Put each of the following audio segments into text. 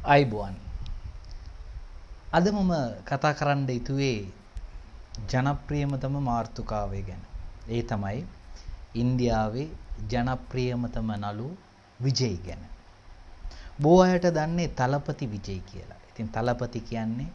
අයිබෝන් අද මම කතා කරන්න යුතුවේ ජනප්‍රියමතම මාතෘකාවය ගැන. ඒ තමයි ඉන්දියාවේ ජනප්‍රියමතම නළු විජයි ගැන. බොහෝ අයට දන්නේ තලපති විජයි කියලා. ඉතින් තලපති කියන්නේ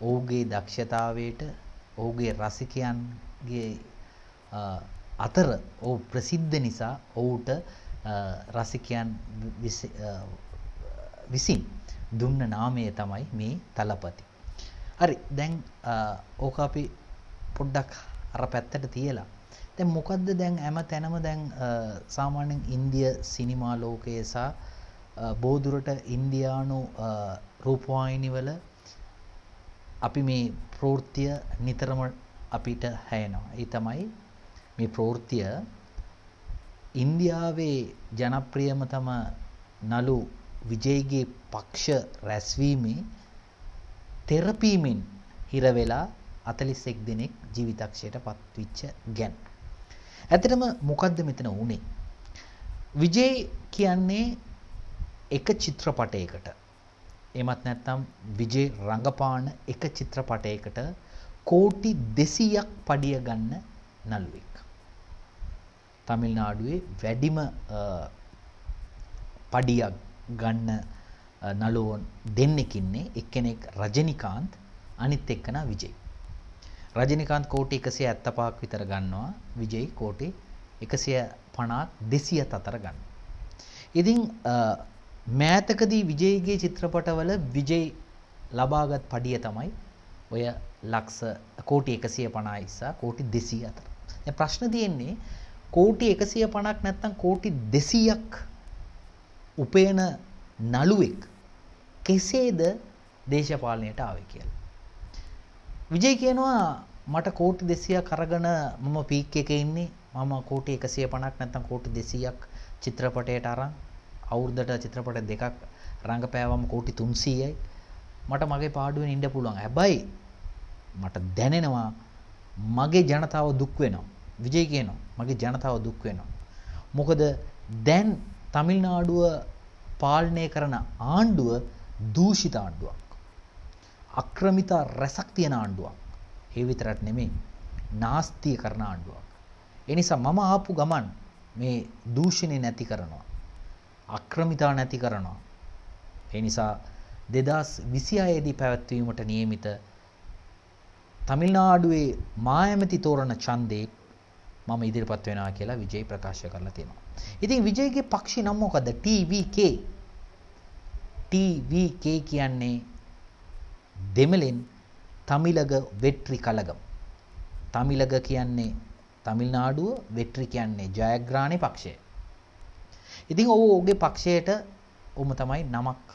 ඔහුගේ දක්ෂතාවයට ඔහුගේ රසිකයන්ගේ අතර ඔහු ප්‍රසිද්ධ නිසා ඔහුට රසිකයන් විසින් දුන්න නාමය තමයි මේ තලපති. හරි දැන් ඕක අපි පොඩ්ඩක් අර පැත්තට තියලා. දැන් මොකද්ද දැන් හැම තැනම දැන් සාමාන්‍යයෙන් ඉන්දිය සිනමා ලෝකයේ සහ බෝදුරට ඉන්දියානු රූපවාහිනී වල අපි මේ ප්‍රවෘත්තිය නිතරම අපිට හැයෙනවා. ඒ තමයි මේ ප්‍රවෘත්තිය ඉන්දියාවේ ජනප්‍රියමතම නළු විජයිගේ පක්ෂ රැස්වීමේ තෙරපීමෙන් හිර වෙලා 41 දිනක් ජීවිතක්ෂයට පත්විච්ච ගැන. ඇත්තටම මොකද්ද මෙතන වුනේ? විජයි කියන්නේ එක චිත්‍රපටයකට එමත් නැත්නම් විජේ රංගපාන එක චිත්‍රපටයකට කෝටි 200ක් පඩිය ගන්න නළුවෙක්. තමිල්නාඩුවේ වැඩිම පඩියක් ගන්න නළුවෝ දෙන්නෙක් ඉන්නේ. එක්කෙනෙක් රජනිකාන්ත්, අනිත් එක්කෙනා විජයි. රජනිකාන්ත් කෝටි 175ක් විතර ගන්නවා. විජයි කෝටි 150 200ත් අතර ගන්නවා. ඉතින් මෑතකදී විජයිගේ චිත්‍රපටවල විජයි ලබාගත් පඩිය තමයි ඔය ලක්ෂ කෝටි 150 ඉස්සා කෝටි 200 අතර. දැන් ප්‍රශ්න තියෙන්නේ කෝටි 150ක් නැත්නම් කෝටි 200ක් උපයන නළුවෙක් කෙසේද දේශපාලනයට ආවේ කියලා. විජයි කියනවා මට කෝටි 200ක් අරගෙන මම පීක් එකේ ඉන්නේ. මම කෝටි 150ක් නැත්නම් කෝටි 200ක් චිත්‍රපටයට අරන් අවුරුද්දට චිත්‍රපට දෙකක් රංගපෑවම කෝටි 300යි. මට මගේ පාඩුවෙන් ඉන්න පුළුවන්. හැබැයි මට දැනෙනවා මගේ ජනතාව දුක් වෙනවා. විජයි කියනවා මගේ ජනතාව දුක් වෙනවා. මොකද දැන් තමිල්නාඩුව පාලනය කරන ආණ්ඩුව දූෂිත ආණ්ඩුවක්. අක්‍රමිත රැසක් තියෙන ආණ්ඩුවක්. ඒ විතරක් නෙමෙයි නාස්තිය කරන ආණ්ඩුවක්. ඒ නිසා මම ආපු ගමන් මේ දූෂණය නැති කරනවා. අක්‍රමිතා නැති කරනවා. ඒ නිසා 2026 දී පැවැත්වීමට නියමිත තමිල්නාඩුවේ මායමති තෝරන ඡන්දේ මම ඉදිරිපත් වෙනවා කියලා විජයි ප්‍රකාශ කරලා තියෙනවා. ඉතින් විජයිගේ පක්ෂි නම මොකද්ද? TVK. TVK කියන්නේ දෙමළෙන් තමිලග වෙට්‍රි කලගම්. තමිලග කියන්නේ තමිල්නාඩුව, වෙට්‍රි කියන්නේ ජයග්‍රහණේ පක්ෂය. ඉතින් ඔහුගේ පක්ෂයට ඔහුම තමයි නමක්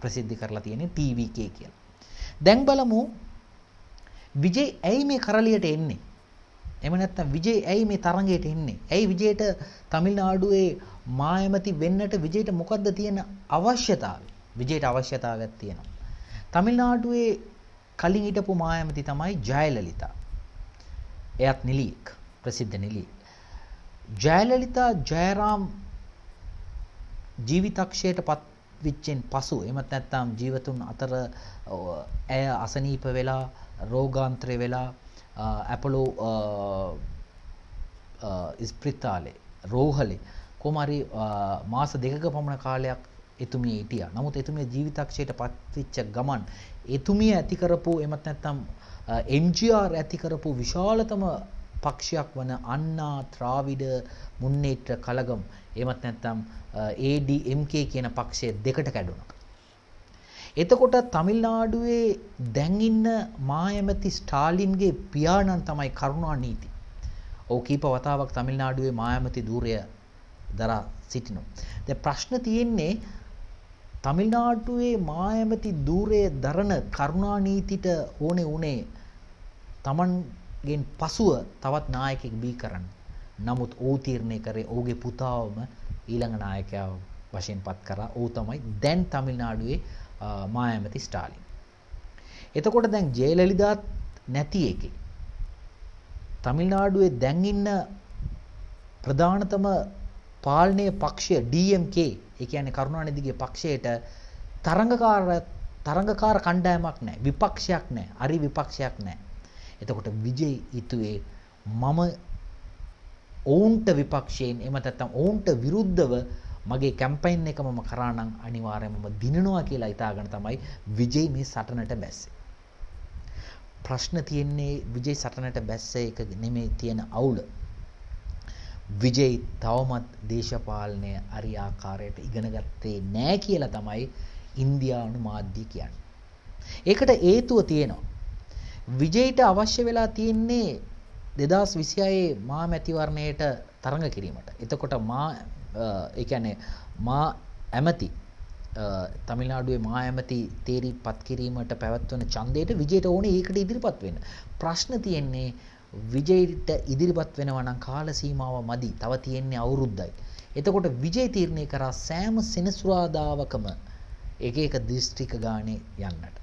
ප්‍රසිද්ධ කරලා තියෙන්නේ TVK කියලා. දැන් බලමු විජයි ඇයි මේ කරලියට එන්නේ? එහෙම නැත්නම් විජයි ඇයි මේ තරඟයට එන්නේ? ඇයි විජයට තමිල්නාඩුවේ මායමති වෙන්නට විජයට මොකද්ද තියෙන අවශ්‍යතාවය? විජයට අවශ්‍යතාවයක් තියෙනවා. තමිල්නාඩුවේ කලින් හිටපු මායමති තමයි ජයලලිතා. එයත් නිලියෙක්, ප්‍රසිද්ධ නිලියෙක්. ජයලලිතා ජයරාම් ජීවිතක්ෂයට පත් විච්චෙන් පසු එමත් නැත්නම් ජීවතුන් අතර ඇය අසනීප වෙලා රෝගාන්තරය වෙලා ඇපලෝ ඉස්ප්‍රිතාලේ රෝහලේ කොමාරි මාස දෙකක පමණ කාලයක් එතුමිය හිටියා. නමුත් එතුමිය ජීවිතක්ෂයට පත්වෙච්ච ගමන් එතුමිය ඇති කරපු එමත් නැත්නම් MGR ඇති කරපු විශාලතම පක්ෂයක් වන අන්නා ත්‍රාවිඩ මුන්නේත්‍ර කලගම් එමත් නැත්නම් ADMK කියන පක්ෂය දෙකට කැඩුණා. එතකොට තමිල්නාඩුවේ දැන් ඉන්න මායමති ස්ටාලින්ගේ පියාණන් තමයි කරුණානීති. ඔහු කීප වතාවක් තමිල්නාඩුවේ මායමති ධූරය දරා සිටිනවා. දැන් ප්‍රශ්න තියෙන්නේ තමිල්නාඩුවේ මායමති ධූරය දරන කරුණානීතිට ඕනේ උනේ තමන්ගෙන් පසුව තවත් නායකයෙක් බී කරන්න. නමුත් ඔහු තීරණය කරේ ඔහුගේ පුතාවම ඊළඟ නායකයා වශයෙන් පත් කරා. ඔහු තමයි දැන් තමිල්නාඩුවේ මායමති ස්ටාලින්. එතකොට දැන් ජයලලිතාත් නැති එකේ තමිල්නාඩුවේ දැන් ඉන්න ප්‍රධානතම පාලනීය පක්ෂය DMK ඒ කියන්නේ කරුණානිදිගේ පක්ෂයට තරඟකාර කණ්ඩායමක් නැහැ. විපක්ෂයක් නැහැ. හරි විපක්ෂයක් නැහැ. එතකොට විජේ හිතුවේ මම ඔවුන්ට විපක්ෂයෙන් එහෙම නැත්නම් ඔවුන්ට විරුද්ධව මගේ කැම්පේන් එක මම කරා නම් අනිවාර්යයෙන්ම මම දිනනවා කියලා හිතාගෙන තමයි විජේ මේ සටනට බැස්සේ. ප්‍රශ්න තියෙන්නේ විජේ සටනට බැස්ස එක නෙමෙයි තියෙන අවුල. විජේ තවමත් දේශපාලනය හරි ආකාරයට ඉගෙන ගත්තේ නැහැ කියලා තමයි ඉන්දියානු මාධ්‍ය කියන්නේ. ඒකට හේතුව තියෙනවා. විජේට අවශ්‍ය වෙලා තියෙන්නේ 2026 මා මැතිවරණයට තරඟ කිරීමට. එතකොට ඒ කියන්නේ මා ඇමති තමිල්නාඩුවේ මා ඇමති තේරීපත් කිරීමට පැවැත්වෙන ඡන්දයට විජේට ඕනේ ඒකට ඉදිරිපත් වෙන්න. ප්‍රශ්න තියෙන්නේ විජේට ඉදිරිපත් වෙනවා නම් කාල සීමාව මදි. තව තියෙන්නේ අවුරුද්දයි. එතකොට විජේ තීරණය කරා සෑම සෙනසුරාදාවකම එක දිස්ත්‍රික්ක ගානේ යන්නට.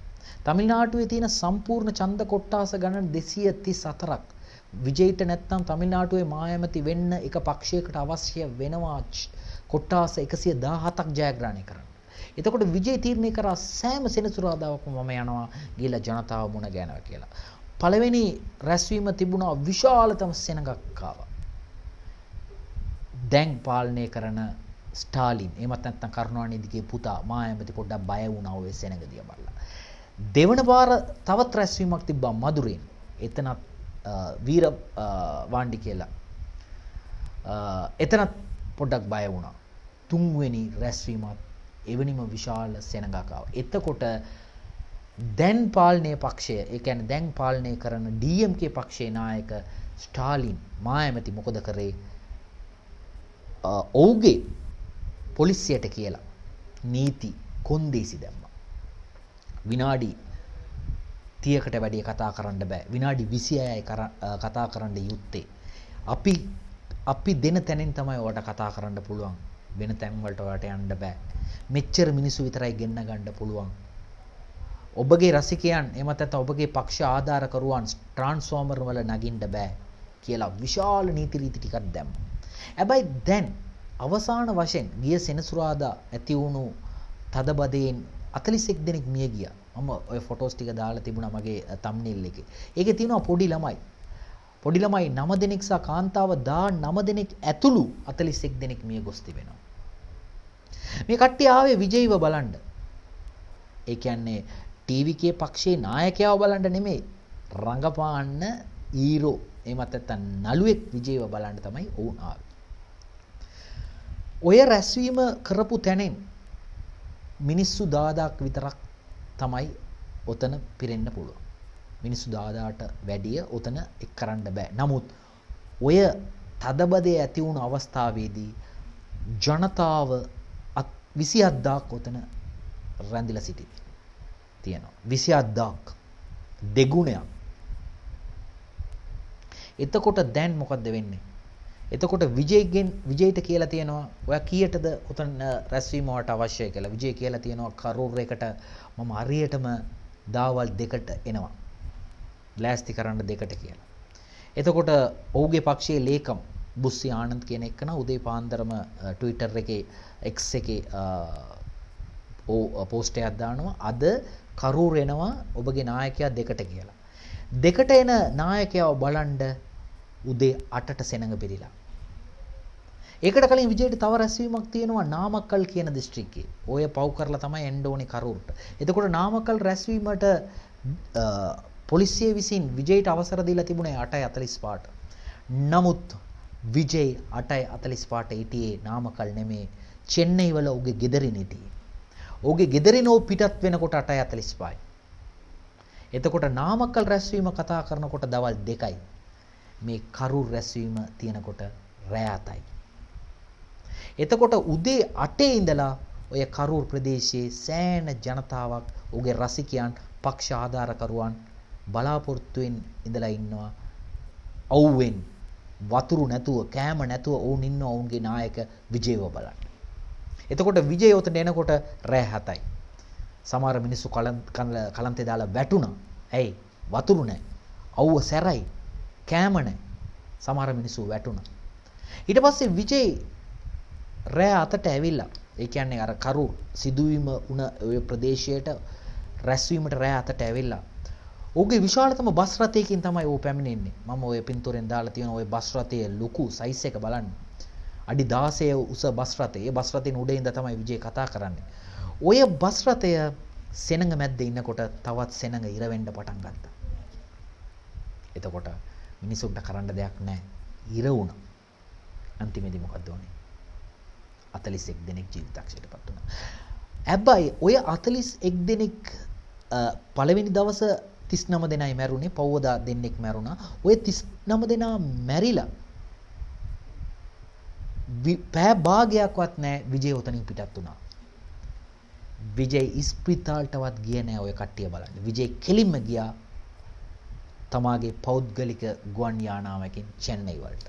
තමිල්නාඩුවේ තියෙන සම්පූර්ණ ඡන්ද කොට්ටාස ගණන් 234ක් විජේට නැත්නම් තමිල්නාඩුවේ මා ඇමති වෙන්න එක පක්ෂයකට අවශ්‍ය වෙනවා කොට්ටාස 117ක් ජයග්‍රහණය කරන්න. එතකොට විජේ තීරණය කරා සෑම සෙනසුරාදාවකම මම යනවා ගිහලා ජනතාව මුණ ගැහෙනවා කියලා. පළවෙනි රැස්වීම තිබුණා විශාලතම සෙනඟක් ආවා. දැන් පාලනය කරන ස්ටාලින් එහෙමත් නැත්නම් කරුණානිදිගේ පුතා මා ඇමති පොඩ්ඩක් බය වුණා ඔය සෙනඟ දිහා බලලා. දෙවන වාර තවත් රැස්වීමක් තිබ්බා මදුරෙන්. එතනත් වීර වාණ්ඩි කියලා. එතනත් පොඩ්ඩක් බය වුණා. තුන්වෙනි රැස්වීමත් එවැනිම විශාල සෙනඟක් ආවා. එතකොට දැන් පාලනයේ පක්ෂය, ඒ කියන්නේ දැන් පාලනය කරන DMK පක්ෂයේ නායක ස්ටාලින් මා ඇමති මොකද කරේ? ඔව්ගේ පොලිසියට කියලා නීති කොන්දේසි දැම්මා. විනාඩි 30කට වැඩි කතා කරන්න බෑ. විනාඩි 26යි කතා කරන්න යුත්තේ. අපි දෙන තැනින් තමයි ඔයාලට කතා කරන්න පුළුවන්. වෙන තැන් වලට ඔයාලට යන්න බෑ. මෙච්චර මිනිස්සු විතරයි ගෙන්න ගන්න පුළුවන්. ඔබගේ රසිකයන් එමත් නැත්නම් ඔබගේ පක්ෂ ආධාරකරුවන් ට්‍රාන්ස්ෆෝමර් වල නගින්න බෑ කියලා විශාල නීති රීති ටිකක් දැම්මා. හැබැයි දැන් අවසාන වශයෙන් ගිය සෙනසුරාදා ඇති වුණු තදබදයෙන් 41 දෙනෙක් මිය ගියා. මම ඔය ෆොටෝස් ටික දාලා තිබුණා මගේ තම්බ්නෙල් එකේ. ඒකේ තියෙනවා පොඩි ළමයි 9 දෙනෙක් සහ කාන්තාව 19 දෙනෙක් ඇතුළු 41 දෙනෙක් මිය ගොස් තිබෙනවා. මේ කට්ටිය ආවේ විජයව බලන්න. ඒ කියන්නේ TVK පක්ෂයේ නායකයව බලන්න නෙමෙයි. රංගපාන්න හීරෝ එහෙමත් නැත්නම් නළුවෙක් විජයව බලන්න තමයි ඔවුන් ආවේ. ඔය රැස්වීම කරපු තැනෙන් මිනිස්සු 10000ක් විතරක් තමයි ඔතන පිරෙන්න පුළුවන්. මිනිස්සු 10000ට වැඩිය ඔතන එක් කරන්න බෑ. නමුත් ඔය තදබදේ ඇති වුණු අවස්ථාවේදී ජනතාව 27000ක් ඔතන රැඳිලා තියෙනවා. 27000ක් දෙගුණයක්. එතකොට දැන් මොකද්ද වෙන්නේ? එතකොට විජේට කියලා තියෙනවා ඔයා කීයටද උතන රැස්වීම වලට අවශ්‍යයි කියලා. විජේ කියලා තියෙනවා කරෝර් එකට මම හරියටම දාවල් 2කට එනවා. ලෑස්ති කරන්න 2කට කියලා. එතකොට ඔහුගේ පක්ෂයේ ලේකම් බුස්සි ආනන්ද් කියන එකන උදේ පාන්දරම Twitter එකේ X එකේ පෝස්ට් එකක් දානවා. අද කරෝර් එනවා ඔබගේ නායකයා 2කට කියලා. 2ට එන නායකයව බලන්න උදේ 8ට සෙනඟ පිළිලා. ඒකට කලින් විජේට තව රැස්වීමක් තියෙනවා නාමකල් කියන දිස්ත්‍රික්කේ. ඔය පව් කරලා තමයි එන්න ඕනේ කරෝරට. එතකොට නාමකල් රැස්වීමට පොලිසිය විසින් විජේට අවසර දීලා තිබුණේ 8:45ට. නමුත් විජේ 8:45ට හිටියේ නාමකල් නෙමේ චෙන්නයි වල උගේ ගෙදරින් හිටියේ. උගේ ගෙදරින් ඕ පිටත් වෙනකොට 8:45යි. එතකොට නාමකල් රැස්වීම කතා කරනකොට දවල් 2යි. මේ කරූර් රැස්වීම තියෙනකොට රෑ 7යි. එතකොට උදේ 8 ඉඳලා ඔය කරූර් ප්‍රදේශයේ සෑහෙන ජනතාවක් උගේ රසිකයන් පක්ෂ ආධාරකරුවන් බලාපොරොත්තුෙන් ඉඳලා ඉන්නවා. අවුවෙන් වතුරු නැතුව කෑම නැතුව වුන් ඉන්නවා වුන්ගේ නායක විජේව බලන්න. එතකොට විජේ උතන එනකොට රෑ 7යි. සමහර මිනිස්සු කලන්තේ දාලා වැටුණා. ඇයි? වතුරු නැහැ. අවුව සැරයි. කෑම නැහැ. සමහර මිනිස්සු වැටුණා. ඊට පස්සේ විජේ රෑ 7ට ඇවිල්ලා ඒ කියන්නේ අර කරු සිදුවීම උන ඔය ප්‍රදේශයට රැස්වීමට රෑ අතට ඇවිල්ලා ඔහුගේ විශාලතම බස් රථයකින් තමයි ඔහු පැමිණෙන්නේ. මම ඔය පින්තූරෙන් දාලා තියෙන ඔය බස් රථයේ ලොකු සයිස් එක බලන්න. අඩි 16 උස බස් රථය. ඒ බස් රථෙන් උඩ ඉඳලා තමයි විජේ කතා කරන්නේ. ඔය බස් රථය සෙනඟ මැද්දේ ඉන්නකොට තවත් සෙනඟ ඉර වෙන්න පටන් ගත්තා. එතකොට මිනිසුන්ට කරන්න දෙයක් නැහැ. ඉර වුණා. අන්තිමේදී මොකද්ද වුනේ? 41 දෙනෙක් ජීවිතක්ෂයටපත් වුණා. හැබැයි ඔය 41 දෙනෙක් පළවෙනි දවස 39 දෙනයි මැරුණේ. පවෝදා දෙන්නෙක් මැරුණා. ඔය 39 දෙනා මැරිලා පෑ භාගයක්වත් නැහැ විජේ උතනින් පිටත් වුණා. විජේ ඉස්පිරිතාලටවත් ගියේ නැහැ ඔය කට්ටිය බලන්න. විජේ කෙලින්ම ගියා තමාගේ පෞද්ගලික ගුවන් යානාවකින් චෙන්නයි වලට.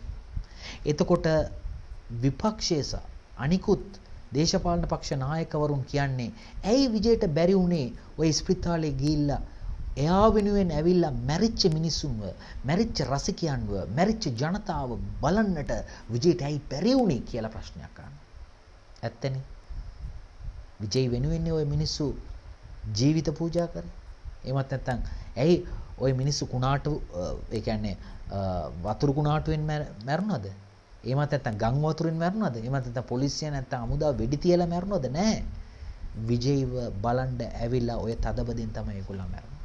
එතකොට විපක්ෂයේ සහ අනිකුත් දේශපාලන පක්ෂ නායකවරුන් කියන්නේ ඇයි විජේට බැරි වුණේ ඔය ඉස්පිරිතාලේ ගිහිල්ලා එයා වෙනුවෙන් ඇවිල්ලා මැරිච්ච මිනිස්සුන්ව, මැරිච්ච රසිකයන්ව, මැරිච්ච ජනතාව බලන්නට විජේට ඇයි බැරි වුණේ කියලා ප්‍රශ්නයක් අහනවා. ඇත්තනේ. විජේ වෙනුවෙන් ඔය මිනිස්සු ජීවිත පූජා කරේ. එහෙමත් නැත්නම් ඇයි ඔය මිනිස්සු කුණාටු ඒ කියන්නේ වතුරු කුණාටුවෙන් මැරුණාද? එහෙමත් නැත්නම් ගම් වතුරෙන් මැරුණාද? එහෙමත් නැත්නම් පොලිසිය නැත්නම් අමුදා වෙඩි තියලා මැරුණාද? නැහැ. විජේව බලන්න ඇවිල්ලා ඔය තදබදින් තමයි ඒගොල්ලෝ මැරුණේ.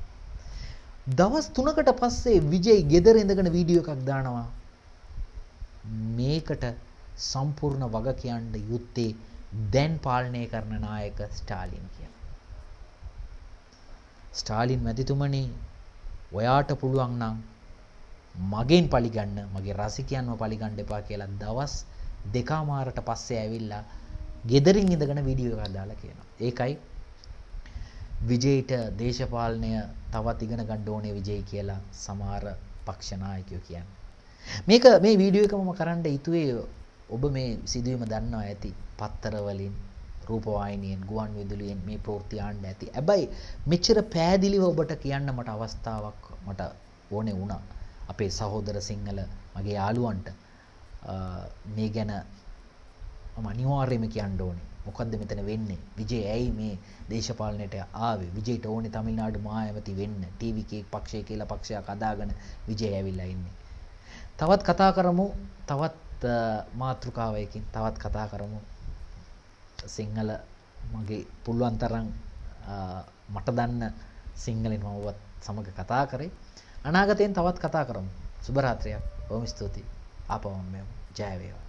දවස් 3කට පස්සේ විජේ ගෙදර ඉඳගෙන වීඩියෝ එකක් දානවා. මේකට සම්පූර්ණ වග කියන්න යුත්තේ දැන් පාලනය කරන නායක ස්ටාලින් කියලා. ස්ටාලින් මැතිතුමනි ඔයාට පුළුවන් නම් මගෙන් පරිගන්න මගේ රසිකයන්ව පරිගන්න එපා කියලා දවස් දෙකමාරට පස්සේ ඇවිල්ලා ගෙදරින් ඉඳගෙන වීඩියෝ එකක් දාලා කියනවා. ඒකයි විජේට දේශපාලනය තවත් ඉගෙන ගන්න ඕනේ විජේ කියලා සමහර පක්ෂ නායකයෝ කියන්නේ. මේ වීඩියෝ එක මම කරන්න හිතුවේ ඔබ මේ සිදුවීම දන්නවා ඇති. පත්තර වලින්, රූපවාහිනියෙන්, ගුවන් විදුලියෙන් මේ ප්‍රවෘත්ති ආන්න ඇති. හැබැයි මෙච්චර පෑදිලිව ඔබට කියන්න මට අවස්ථාවක් මට ඕනේ වුණා. අපේ සහෝදර සිංහල මගේ යාළුවන්ට මේ ගැන මම අනිවාර්යයෙන්ම කියන්න ඕනේ. මොකද්ද මෙතන වෙන්නේ? විජේ ඇයි මේ දේශපාලනයට ආවේ? විජේට ඕනේ තමිල්නාඩු මහාඇමති වෙන්න. ටීවී පක්ෂය කියලා පක්ෂයක් අදාගෙන විජේ ඇවිල්ලා ඉන්නේ. තවත් කතා කරමු. තවත් මාතෘකාවයකින් තවත් කතා කරමු. සිංහල මගේ පුළුවන් තරම් මට දන්න සිංහලෙන් මම ඔබත් සමග කතා කරේ. අනාගතයෙන් තවත් කතා කරමු. සුබ රාත්‍රියක්. බොහොම ස්තුතියි. ආපහු මම ජය වේවා.